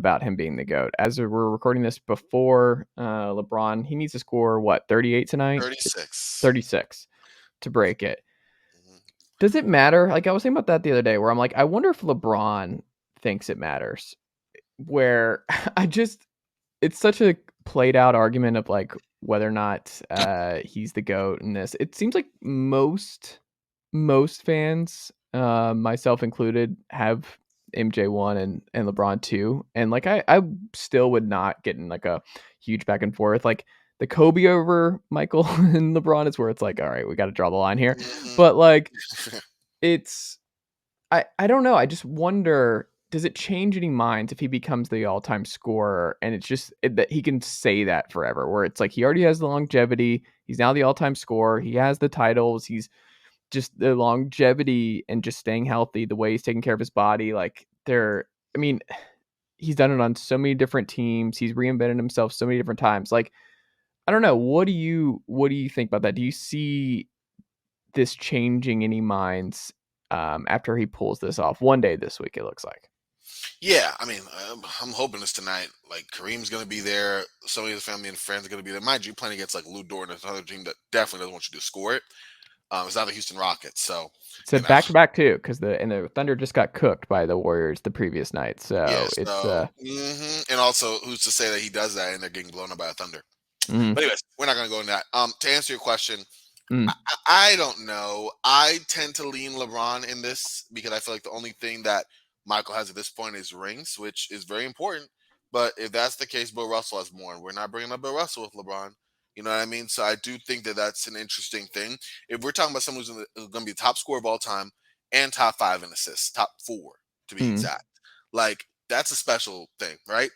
about him being the GOAT. As we're recording this before LeBron, he needs to score, 38 tonight? 36. 36 to break it. Mm-hmm. Does it matter? Like, I was thinking about that the other day, where I'm like, I wonder if LeBron thinks it matters. Where it's such a played out argument of like whether or not he's the GOAT in this. It seems like most fans, myself included, have MJ1 and LeBron 2. And like I still would not get in like a huge back and forth. Like the Kobe over Michael and LeBron is where it's like, all right, we got to draw the line here. Mm-hmm. But like it's I don't know. I just wonder, does it change any minds if he becomes the all-time scorer and it's just that he can say that forever, where it's like he already has the longevity, he's now the all-time scorer, he has the titles, he's just the longevity and just staying healthy, the way he's taking care of his body, like I mean, he's done it on so many different teams, he's reinvented himself so many different times. Like, I don't know, what do you think about that? Do you see this changing any minds after he pulls this off one day this week, it looks like? Yeah, I mean, I'm hoping this tonight. Like, Kareem's going to be there. Some of his family and friends are going to be there. Mind you, playing against like Lou Dort, another team that definitely doesn't want you to score it. It's not the Houston Rockets, so it's a back-to-back too, because the Thunder just got cooked by the Warriors the previous night. So yeah, it's and also, who's to say that he does that and they're getting blown up by a Thunder? Mm-hmm. But anyways, we're not going to go into that. To answer your question, I don't know. I tend to lean LeBron in this because I feel like the only thing that Michael has at this point is rings, which is very important. But if that's the case, Bill Russell has more, and we're not bringing up Bill Russell with LeBron. You know what I mean? So I do think that that's an interesting thing. If we're talking about someone who's going to be the top scorer of all time and top 5 in assists, top 4 to be exact, like that's a special thing, right?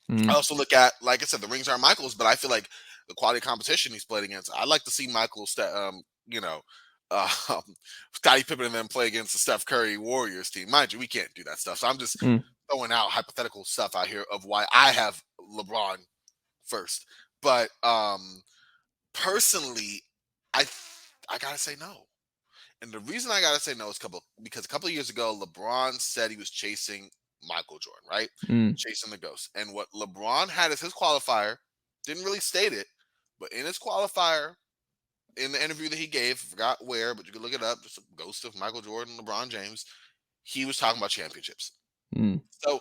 I also look at, like I said, the rings are Michael's, but I feel like the quality of competition he's played against. I'd like to see Michael, Scottie Pippen and them play against the Steph Curry Warriors team. Mind you, we can't do that stuff. So I'm just throwing out hypothetical stuff out here of why I have LeBron first. But personally, I gotta say no. And the reason I gotta say no is because a couple of years ago, LeBron said he was chasing Michael Jordan, right? Chasing the ghost. And what LeBron had as his qualifier, didn't really state it, but in his qualifier, in the interview that he gave, forgot where, but you can look it up, just a ghost of Michael Jordan, LeBron James, he was talking about championships. So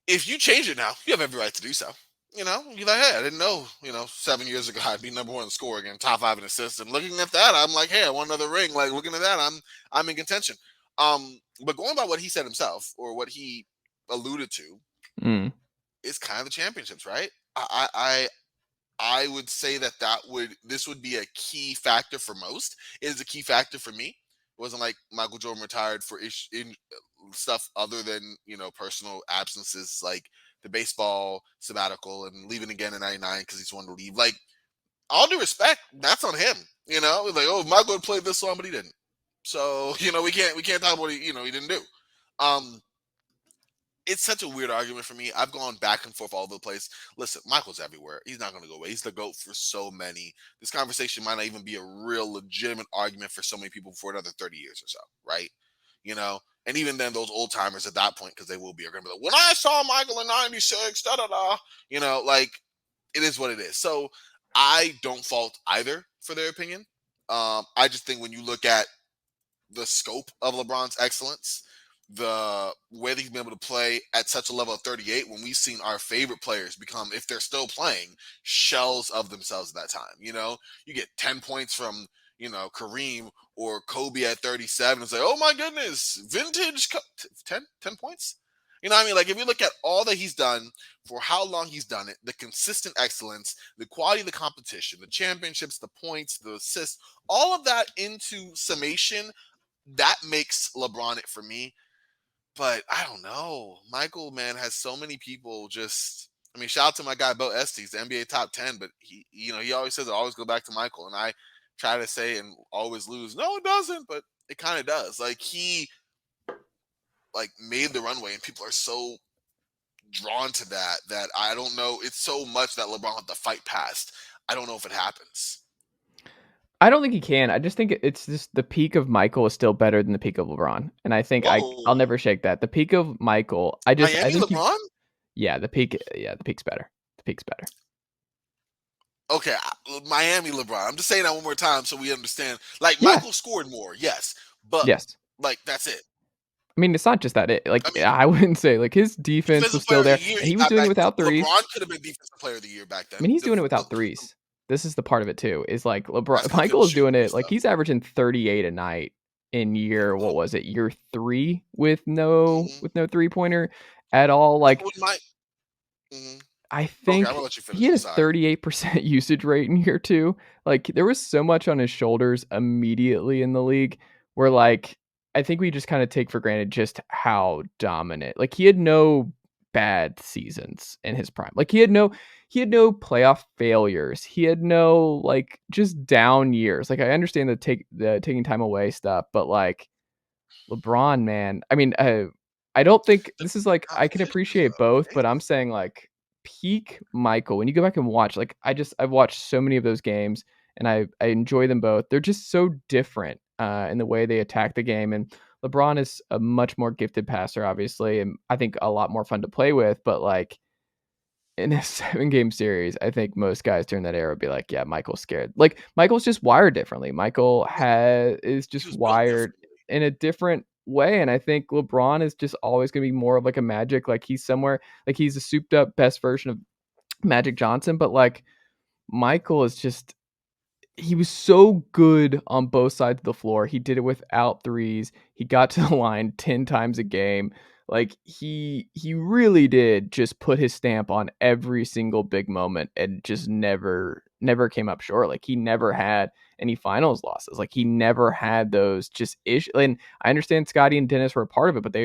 if you change it now, you have every right to do so. You're like, hey, I didn't know, 7 years ago I'd be number 1 in score again, top 5 in assists. And looking at that, I'm like, hey, I want another ring. Like, looking at that, I'm in contention. But going by what he said himself, or what he alluded to, is kind of the championships, right? I would say this would be a key factor for most. It is a key factor for me. It wasn't like Michael Jordan retired for stuff other than personal absences, like the baseball sabbatical and leaving again in '99 because he's wanted to leave. Like, all due respect, that's on him. Like, oh, Michael played this long, but he didn't. So we can't talk about what he didn't do. It's such a weird argument for me. I've gone back and forth all over the place. Listen, Michael's everywhere. He's not going to go away. He's the GOAT for so many. This conversation might not even be a real legitimate argument for so many people for another 30 years or so, right? And even then, those old timers at that point, because they will be, are going to be like, when I saw Michael in '96, like, it is what it is. So I don't fault either for their opinion. I just think when you look at the scope of LeBron's excellence, the way that he's been able to play at such a level of 38, when we've seen our favorite players become, if they're still playing, shells of themselves at that time. You get 10 points from, Kareem or Kobe at 37. It's like, oh my goodness, vintage 10 points. What I mean? Like, if you look at all that he's done, for how long he's done it, the consistent excellence, the quality of the competition, the championships, the points, the assists, all of that into summation, that makes LeBron it for me. But I don't know. Michael, man, has so many people just. I mean, shout out to my guy Bo Estes, the NBA top 10. But he always says I always go back to Michael, and I try to say and always lose. No, it doesn't, but it kind of does. Like, he made the runway, and people are so drawn to that I don't know. It's so much that LeBron had to fight past. I don't know if it happens. I don't think he can. I just think it's just the peak of Michael is still better than the peak of LeBron, and I think I'll never shake that. The peak of Michael, I think LeBron. Yeah, the peak's better. The peak's better. Okay, Miami LeBron. I'm just saying that one more time so we understand. Like Yeah. Michael scored more, yes, but Yes. like that's it. I mean, it's not just that. I Like, mean, I wouldn't say like his defense was defensive player still of the there, year and he he was got doing it back. without threes. LeBron could have been defensive player of the year back I then. mean, he's doing it without threes. This is the part of it too. Is like I LeBron, still couldn't Michael is shoot doing it threes like though. he's averaging 38 a night in Well, year 3 with no mhm. 3-pointer at all. Like With my, mhm. I Okay, I'm think gonna let you he finish. had I'm a sorry. 38% usage rate in year 2. Like, there was so much on his shoulders immediately in the league where, like, I think we just kinda take for granted just how dominant like, he had no bad seasons in his prime. Like, he had no playoff failures. He had no, like, just down years. Like, I understand the taking time away stuff, but, like, LeBron, man. I mean, I don't think The this is like I can competition is appreciate both, but I'm amazing. saying like peak Michael. When you go back and watch, like I've watched so many of those games and I enjoy them both. They're just so different in the way they attack the game. And LeBron is a much more gifted passer, obviously, and I think a lot more fun to play with. But like in a 7-game series, I think most guys during that era would be like, "Yeah, Michael's scared." Like, Michael's just wired differently. Michael Yeah, has is he just was built wired differently. in a different way, and I think LeBron is just always gonna be more of like a Magic, like, he's somewhere like, he's a souped up best version of Magic Johnson, but, like, Michael is just he was so good on both sides of the floor. He did it without threes. He got to the line 10 times a game. Like he really did just put his stamp on every single big moment and just never came up short. Like he never had any finals losses. Like he never had those just issues. And I understand Scotty and Dennis were a part of it, but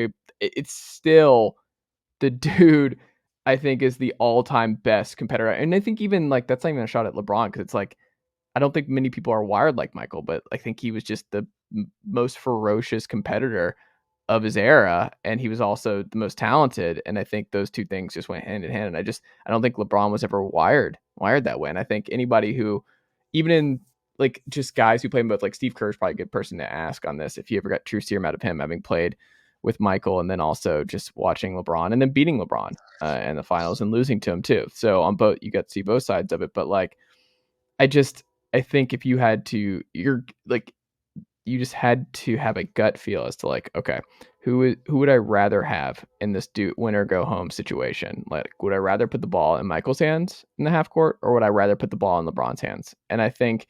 it's still the dude I think is the all-time best competitor. And I think even like that's not even a shot at LeBron because it's like I don't think many people are wired like Michael, but I think he was just the most ferocious competitor of his era, and he was also the most talented. And I think those two things just went hand in hand. And I don't think LeBron was ever wired that way. And I think anybody who, even in like just guys who play in both, like Steve Kerr's probably a good person to ask on this if you ever got true serum out of him having played with Michael and then also just watching LeBron and then beating LeBron in the finals and losing to him too. So on both, you got to see both sides of it. But like I just I think if you had to you're like you just had to have a gut feel as to like, okay, who would I rather have in this do win or go home situation? Like, would I rather put the ball in Michael's hands in the half court, or would I rather put the ball in LeBron's hands? And I think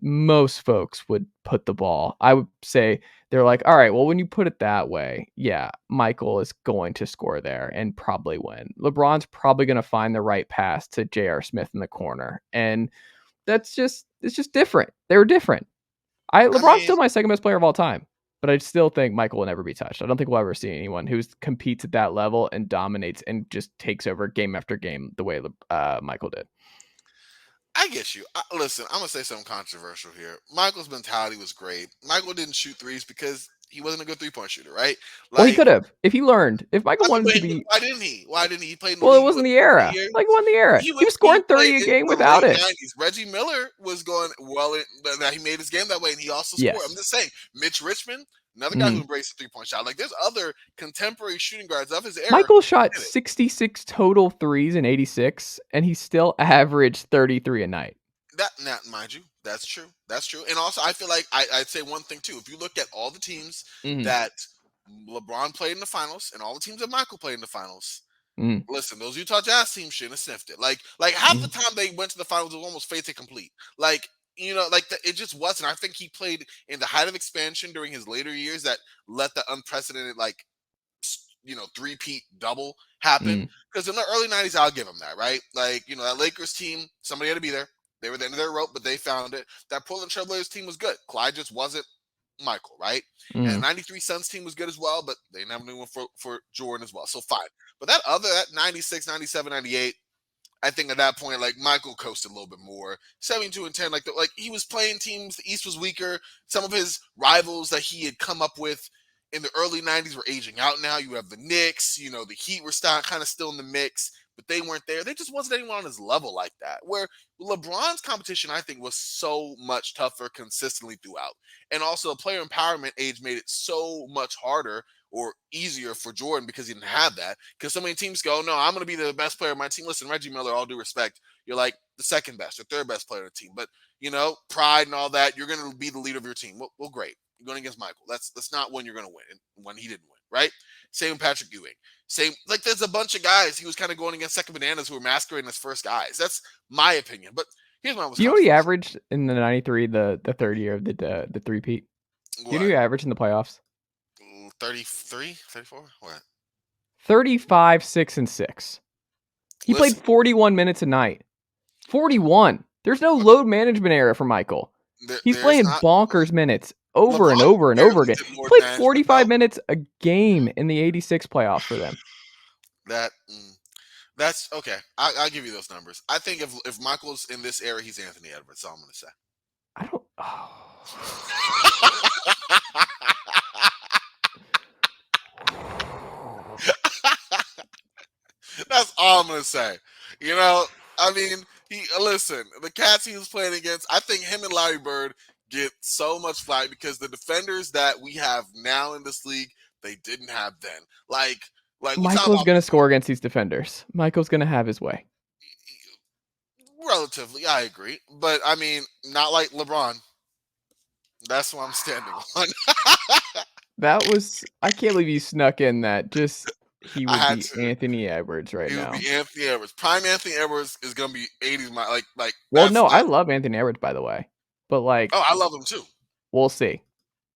most folks would put the ball. I would say they're like, all right, well, when you put it that way, yeah, Michael is going to score there and probably win. LeBron's probably going to find the right pass to J.R. Smith in the corner, and it's just different. They were different. I LeBron's mean, still my second best player of all time, but I still think Michael will never be touched. I don't think we'll ever see anyone who competes at that level and dominates and just takes over game after game the way Michael did. I get you. Listen, I'm gonna say something controversial here. Michael's mentality was great. Michael didn't shoot threes because he wasn't a good 3-point shooter, right? Well, he Like, could have if he learned. If Michael I mean, wanted but to be, why didn't he? Why didn't he? He played in the well, it league wasn't what the 20 era. years. Like, won the era. He was He scoring played 30 a in game the without late it. '90s. Reggie Miller was going well. That he made his game that way, and he also scored. I'm Yes. just saying, Mitch Richmond, another guy who Mm. embraced the 3-point shot. Like, there's other contemporary shooting guards of his era Michael who shot did it. 66 total threes in 86, and he still averaged 33 a night. That, now, mind you, that's true. That's true. And also, I feel like I'd say one thing too. If you look at all the teams Mm. that LeBron played in the finals and all the teams that Michael played in the finals, Mm. listen, those Utah Jazz teams shouldn't have sniffed it. Like half the Mm. time they went to the finals, it was almost fait complete. Like, like it just wasn't. I think he played in the height of expansion during his later years that let the unprecedented three-peat double happen. Mm. Because in the early '90s, I'll give him that, right? Like, that Lakers team, somebody had to be there. They were the end of their rope, but they found it. That Portland Trailblazers team was good. Clyde just wasn't Michael, right? And the Mm. '93 Suns team was good as well, but they didn't have anyone for Jordan as well. So fine. But that '96, '97, '98, I think at that point, like Michael coasted a little bit more. 72-10, like he was playing teams. The East was weaker. Some of his rivals that he had come up with in the early '90s were aging out now. You have the Knicks. The Heat were kind of still in the mix. but they weren't there. There just wasn't anyone on his level like that. Where LeBron's competition, I think, was so much tougher consistently throughout. And also, the player empowerment age made it so much harder or easier for Jordan because he didn't have that. Because so many teams go, no, I'm going to be the best player of my team. Listen, Reggie Miller, all due respect, you're like the second best or third best player on the team. But, pride and all that, you're going to be the leader of your team. Well, great. You're going against Michael. That's not when you're going to win, and when he didn't win, right? Same with Patrick Ewing. Same, like there's a bunch of guys he was kind of going against second bananas who were masquerading as first guys. That's my opinion. But here's my most Do you know what he controversial. averaged in the '93, the third year of the three-peat? Do you know What? what he averaged in the playoffs? 33, 34? What? 35, 6, and 6. He played Listen, 41 minutes a night. 41. There's no okay, load management error for Michael. He's there's playing not. bonkers minutes over and LeBron over and over barely again. did He more played management 45 though. minutes a game in the '86 playoffs for them. That that's okay. I'll give you those numbers. I think if Michael's in this era, he's Anthony Edwards. That's all I'm going to say. I don't. Oh. That's all I'm gonna say. I mean, listen, the cats he was playing against, I think him and Larry Bird get so much flack because the defenders that we have now in this league, they didn't have then. Like we talk Michael's about going to score against these defenders. Michael's going to have his way. relatively, I agree. But I mean, not like LeBron. That's what I'm standing on. That was. I can't believe you snuck in that. Just he I would had be to. Anthony Edwards right He would now. be Anthony Edwards. Prime Anthony Edwards is gonna be 80s. Like Well, that's no, I that. love Anthony Edwards, by the way. But, like, Oh, I love him too. we'll see.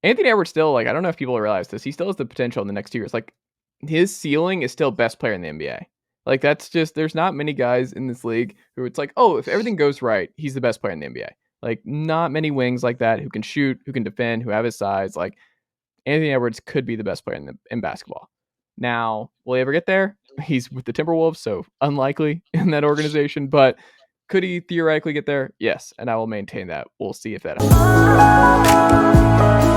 Anthony Edwards still, like, I don't know if people realize this. He still has the potential in the next 2 years. Like, his ceiling is still best player in the NBA. Like, that's just, there's not many guys in this league who it's like, oh, if everything goes right, he's the best player in the NBA. Like, not many wings like that who can shoot, who can defend, who have his size. Like, Anthony Edwards could be the best player in basketball. Now, will he ever get there? He's with the Timberwolves, so unlikely in that organization. But could he theoretically get there? Yes, and I will maintain that. We'll see if that happens.